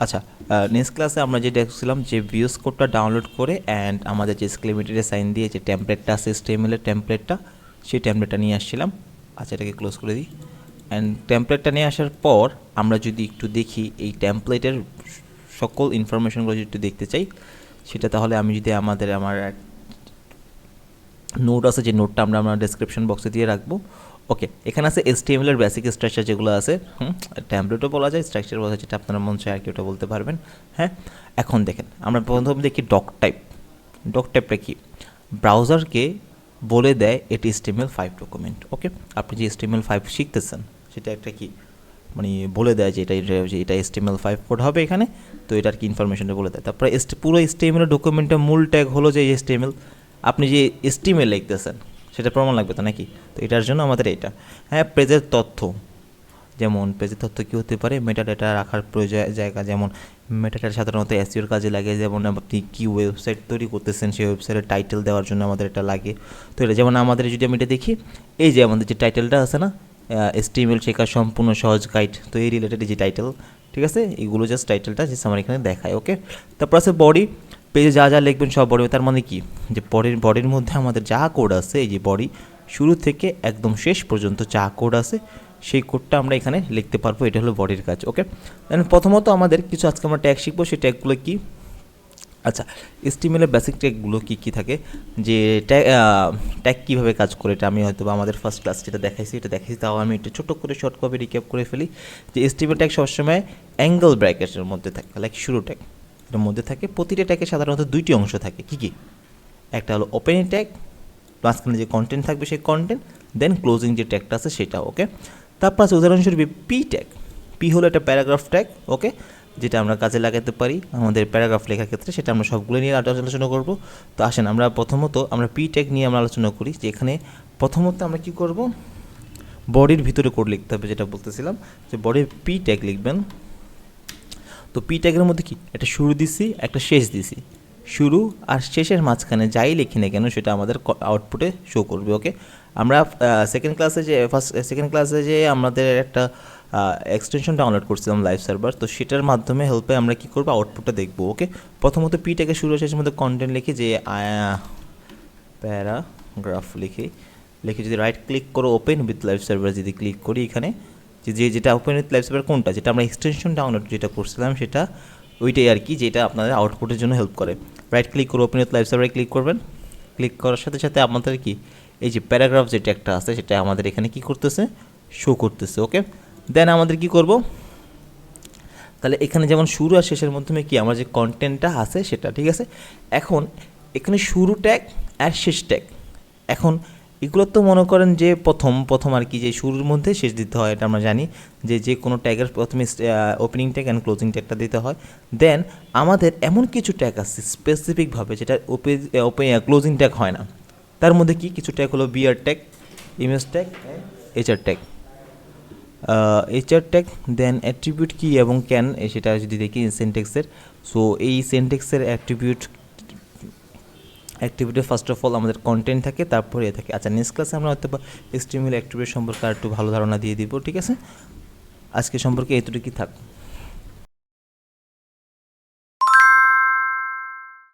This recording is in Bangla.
আচ্ছা, নেক্সট ক্লাসে আমরা যেটা দেখছিলাম যে ভিউস কোডটা ডাউনলোড করে অ্যান্ড আমাদের যে এক্সক্লেমেটরি সাইন দিয়ে যে টেমপ্লেটটা আছে HTML এর টেমপ্লেটটা, সেই টেমপ্লেটটা নিয়ে আসছিলাম। আচ্ছা, এটাকে ক্লোজ করে দিই। অ্যান্ড টেমপ্লেটটা নিয়ে আসার পর আমরা যদি একটু দেখি এই টেমপ্লেটের সকল ইনফরমেশনগুলো যদি একটু দেখতে চাই, সেটা তাহলে আমি যদি আমার নোট আছে, যে নোটটা আমরা ডেসক্রিপশন বক্সে দিয়ে রাখবো। ওকে, এখানে আছে HTML এর বেসিক স্ট্রাকচার যেগুলো আছে, ট্যাম্পলেটও বলা যায়, স্ট্রাকচার বলা যায়, যেটা আপনারা মন চায় আর কি ওটা বলতে পারবেন। হ্যাঁ, এখন দেখেন আমরা প্রথম দেখি ডক টাইপ। ডক টাইপটা কি? ব্রাউজারকে বলে দেয় এটি HTML5 ডকুমেন্ট। ওকে, আপনি যে HTML5 শিখতেছেন সেটা একটা কি মানে বলে দেয় যে এটা HTML5 কোড হবে এখানে, তো এটার কি ইনফরমেশনটা বলে দেয়। তারপরে পুরো HTML ডকুমেন্টের মূল ট্যাগ হলো যে HTML। আপনি যে HTML লিখতেছেন সেটা প্রমাণ লাগবে তো নাকি? তো এটার জন্য আমাদের এটা। হ্যাঁ, পেজের তথ্য, যেমন পেজের তথ্য কী হতে পারে, মেটাডাটা রাখার জায়গা, যেমন মেটাডাটা সাধারণত এসইওর কাজে লাগে। যেমন আপনি কি ওয়েবসাইট তৈরি করতেছেন সেই ওয়েবসাইটের টাইটেল দেওয়ার জন্য আমাদের এটা লাগে। তো এটা যেমন আমাদের যদি আমি এটা দেখি, এই যে আমাদের যে টাইটেলটা আছে না, HTML শেখার সম্পূর্ণ সহজ গাইড, তো এই রিলেটেড যে টাইটেল, ঠিক আছে, এইগুলো জাস্ট টাইটেলটা জাস্ট আমার এখানে দেখায়। ওকে, তারপর আছে বডি। পেজে যা যা লিখবেন সব বডি, তার মানে কি যে বডির মধ্যে আমাদের যা কোড আছে, এই যে বডি শুরু থেকে একদম শেষ পর্যন্ত যা কোড আছে সেই কোডটা আমরা এখানে লিখতে পারবো। এটা হলো বডির কাজ। ওকে, দেন প্রথমত আমাদের কিছু আজকে আমরা ট্যাগ শিখবো, সেই ট্যাগগুলো কি? আচ্ছা, HTML এর বেসিক ট্যাগগুলো কী কী থাকে, যে ট্যাগ কীভাবে কাজ করে, এটা আমি হয়তো বা আমাদের ফার্স্ট ক্লাস যেটা দেখাইছি তাও আমি একটু ছোটো করে শর্ট কপি রিক্যাপ করে ফেলি। যে HTML ট্যাগ সবসময় অ্যাঙ্গেল ব্র্যাকেটের মধ্যে থাকে, লাইক শুরু ট্যাগ এর মধ্যে থাকে। প্রতিটা ট্যাগে সাধারণত দুইটি অংশ থাকে। কী কী? একটা হলো ওপেনিং ট্যাগ, মাঝখানে যে কন্টেন্ট থাকবে সেই কন্টেন্ট, দেন ক্লোজিং যে ট্যাগটা আছে সেটা। ওকে, তারপর আছে উদাহরণস্বরূপ পি ট্যাগ। পি হলো একটা প্যারাগ্রাফ ট্যাগ। ওকে, যেটা আমরা কাজে লাগাতে পারি আমাদের প্যারাগ্রাফ লেখার ক্ষেত্রে, সেটা আমরা সবগুলো নিয়ে আলোচনা করব। তো আসেন আমরা পি ট্যাগ নিয়ে আমরা আলোচনা করি। যে এখানে প্রথমত আমরা কি করব, বডির ভিতরে কোড লিখতে হবে, যেটা বলতেছিলাম যে বডির পি ট্যাগ লিখবেন। তো পি ট্যাগের মধ্যে কি একটা শুরু দিছি, একটা শেষ দিছি। শুরু আর শেষের মাঝখানে যাই লিখি না কেন সেটা আমাদের আউটপুটে শো করবে। ওকে, আমরা সেকেন্ড ক্লাসে যে আমাদের একটা এক্সটেনশন ডাউনলোড করছিলাম লাইভ সার্ভার, তো সেটার মাধ্যমে হেল্পে আমরা কী করবো, আউটপুটটা দেখবো। ওকে, প্রথমত পি ট্যাগে শুরু শেষের মধ্যে কন্টেন্ট লিখি, যে প্যারাগ্রাফ লিখে যদি রাইট ক্লিক করো ওপেন উইথ লাইভ সার্ভার যদি ক্লিক করি, এখানে যেটা ওপেন উইথ লাইভ সার্ভার কোনটা, যেটা আমরা এক্সটেনশন ডাউনলোড যেটা করছিলাম সেটা ওইটাই আর কি, যেটা আপনাদের আউটপুটের জন্য হেল্প করে। রাইট ক্লিক করে ওপেন উইথ লাইভ সার্ভারে ক্লিক করবেন। ক্লিক করার সাথে সাথে আমাদের কি এই যে প্যারাগ্রাফ যেটা একটা আছে সেটা আমাদের এখানে কি করতেছে, শো করতেছে। ওকে, দেন আমাদের কি করব, তাহলে এখানে যেমন শুরু আর শেষের মাধ্যমে কি আমার যে কন্টেন্টটা আছে সেটা, ঠিক আছে। এখন এখানে শুরু ট্যাগ আর শেষ ট্যাগ, এখন এগুলো তো মনে করেন যে প্রথম আর কি, যে শুরুর মধ্যে শেষ দিতে হয়, এটা আমরা জানি যে কোনো ট্যাগের প্রথমে ওপেনিং ট্যাগ অ্যান্ড ক্লোজিং ট্যাগটা দিতে হয়। দেন আমাদের এমন কিছু ট্যাগ আছে স্পেসিফিকভাবে যেটা ক্লোজিং ট্যাগ হয় না। তার মধ্যে কি কিছু ট্যাগ হলো BR tag, image tag, HR tag. HR tag, then attribute কি এবং ক্যান, সেটা যদি দেখি সিনট্যাক্সের। সো এই সিনট্যাক্সের অ্যাক্টিভিটি ফার্স্ট অফ অল আমাদের কন্টেন্ট থাকে, তারপরে থাকে। আচ্ছা, নেক্সট ক্লাসে আমরা হয়তো বা HTML অ্যাক্টিভিটি সম্পর্কে আর একটু ভালো ধারণা দিয়ে দিব। ঠিক আছে, আজকে সম্পর্কে এতটুকুই থাক।